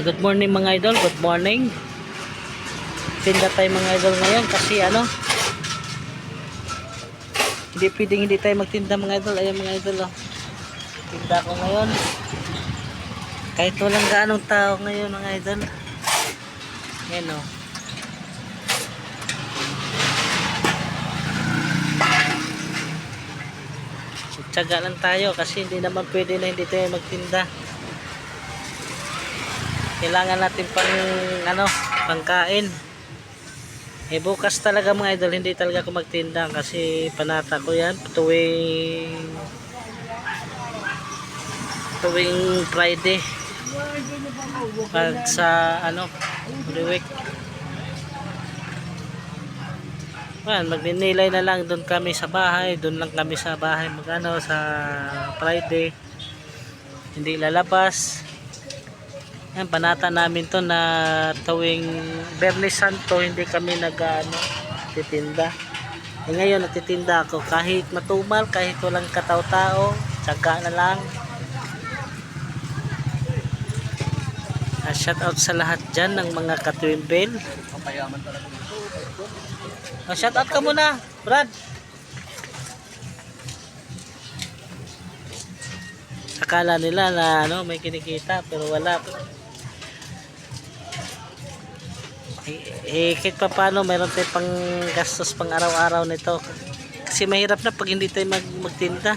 Good morning mga idol, good morning. Tinda tayo mga idol ngayon kasi hindi pwedeng hindi tayo magtinda mga idol. Ayan mga idol tinda ko ngayon. Kahit walang gaanong tao ngayon mga idol. Ayan tsaga lang tayo kasi hindi naman pwede na hindi tayo magtinda. Kailangan natin pangkain. Bukas talaga mga idol hindi talaga ako magtinda kasi panata ko yan tuwing Friday pag sa Holy Week. Magninilay na lang doon kami sa bahay, doon lang kami sa bahay sa Friday. Hindi lalabas. Yan, panata namin to na tuwing Biyernes Santo hindi kami titinda. Ngayon nagtitinda ako kahit matumal, kahit walang katao-tao, tsaga na lang. Shout out sa lahat dyan ng mga katwimbel. Shout out ka muna, Brad. Akala nila na may kinikita pero wala. Kahit pa paano mayroon tayong pang gastos pang araw-araw nito kasi mahirap na pag hindi tayo magtinda.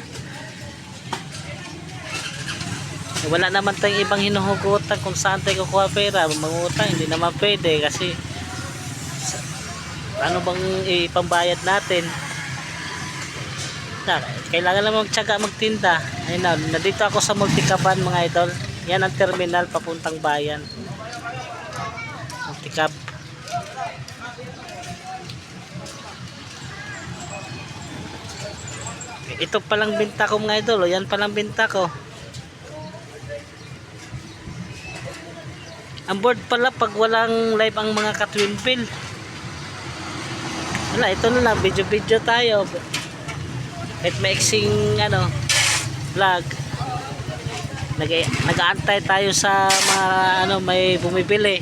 Wala naman tayong ibang hinuhugutan kung saan tayo kukuha pera. Mangutang hindi naman pwede kasi ano bang ipambayad natin. Kailangan lang magtiyaga magtinda. Ayun nandito ako sa Multicaban mga idol. Yan ang terminal papuntang bayan. Multicab. Ito palang binta ko mga idol. Yan palang binta ko. Ang board pala pag walang live ang mga katwimpil. Wala, ito na lang. Video tayo. Kahit maiksing vlog. Nag-aantay tayo sa mga may bumibili.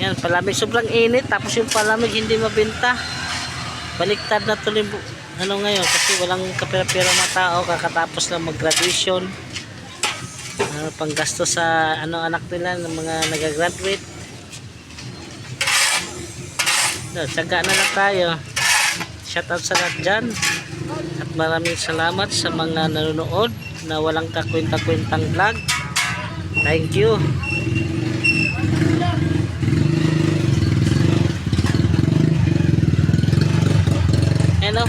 Yan, palamig. Sobrang init. Tapos yung palamig hindi mabenta. Baliktad na tuloy ngayon kasi walang kapira-pira mga tao kakatapos lang mag-graduation. Panggasto sa anak nila ng mga nag-graduate. Tsaga na lang tayo. Shout out sa lahat dyan at maraming salamat sa mga nanonood na walang kakwenta-kwentang vlog. Thank you.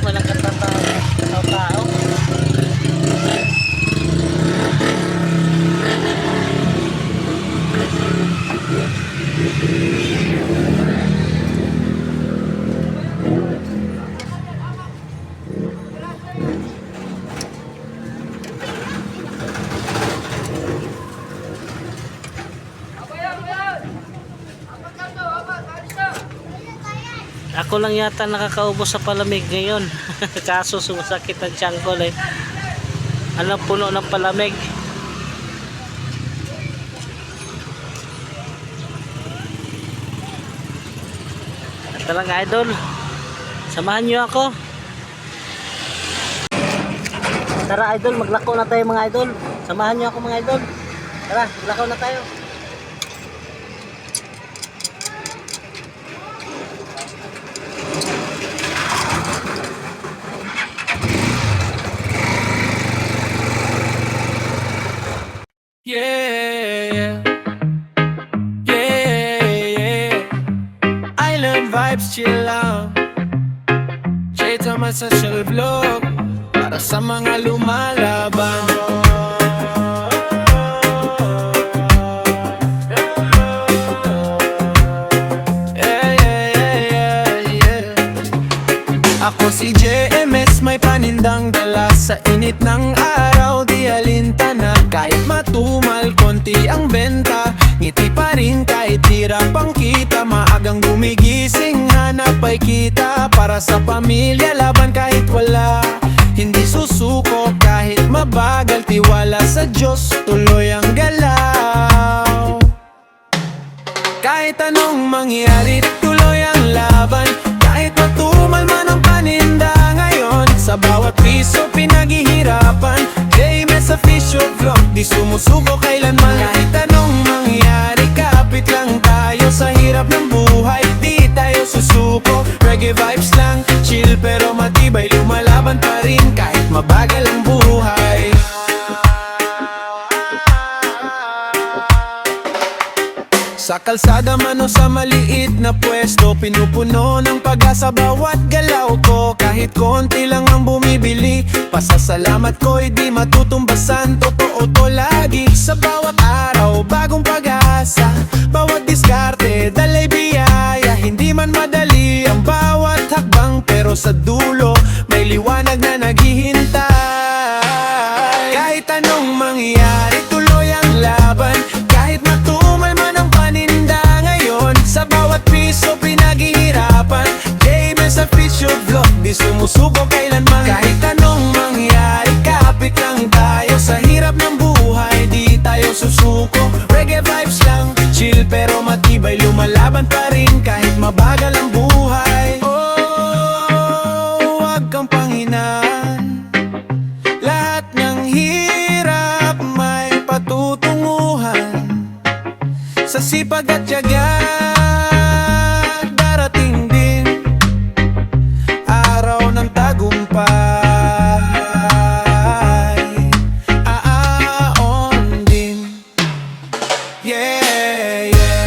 Walang katao-tao. Ako lang yata nakakaubos sa palamig ngayon. Kaso sumasakit ang tiyan ko puno ng palamig. At lang idol, samahan nyo ako. Tara idol, maglako na tayo mga idol. Samahan nyo ako mga idol. Tara, maglako na tayo. Yeah, yeah. Island vibes chill lang. Straight to my social vlog para sa mga lumalaban. Yeah. Ako si JMS, may panindang dala sa init ng araw. Di alintana kahit matumal, konti ang benta. Ngiti pa rin kahit hirap ang kita. Maagang gumigising, hanap ay kita. Para sa pamilya, laban kahit wala. Hindi susuko kahit mabagal. Tiwala sa Diyos, tuloy Kahit anong mangyari, tuloy ang laban. Kahit matumal man ang paninda ngayon, sa bawat piso pinaghihirapan. JMS Official Vlog, di sumusuko kailanman. Kahit anong mangyari, kapit lang tayo sa hirap ng buhay. Di tayo susuko, reggae vibes lang, chill pero matibay. Lumalaban pa rin kahit mabagal ang buhay. Sa kalsada man o sa maliit na pwesto, pinupuno ng pag-asa bawat galaw ko. Kahit konti lang ang bumibili, pasasalamat ko'y di matutumbasan. Totoo to lagi sa bawat araw, bagong pag-asa. Bawat diskarte, dalay biyaya. Hindi man madali ang bawat hakbang, pero sa dulo may liwanag na naghihintay. Kahit anong mangyari, tuloy ang laban. Kahit matumal man ang paninda ngayon, sa bawat piso pinaghihirapan. JMS Official Vlog, di sumusuko kailanman. Kahit anong mangyari, kapit lang tayo sa hirap ng buhay. Di tayo susuko, reggae vibes lang, chill pero matibay. Lumalaban pa rin kahit mabagal ang buhay. Oh, huwag kang panghinaan. Lahat ng hirap may patutunguhan. Sa sipag at tiyaga, darating din araw ng tagumpay. Aaon din, yeah, yeah.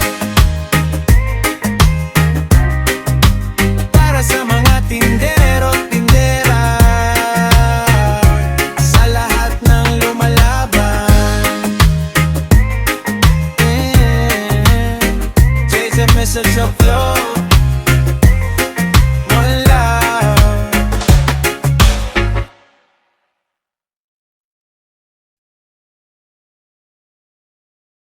Para sa mga tindero at tindera, sa lahat ng lumalaban, JMS Official Vlog.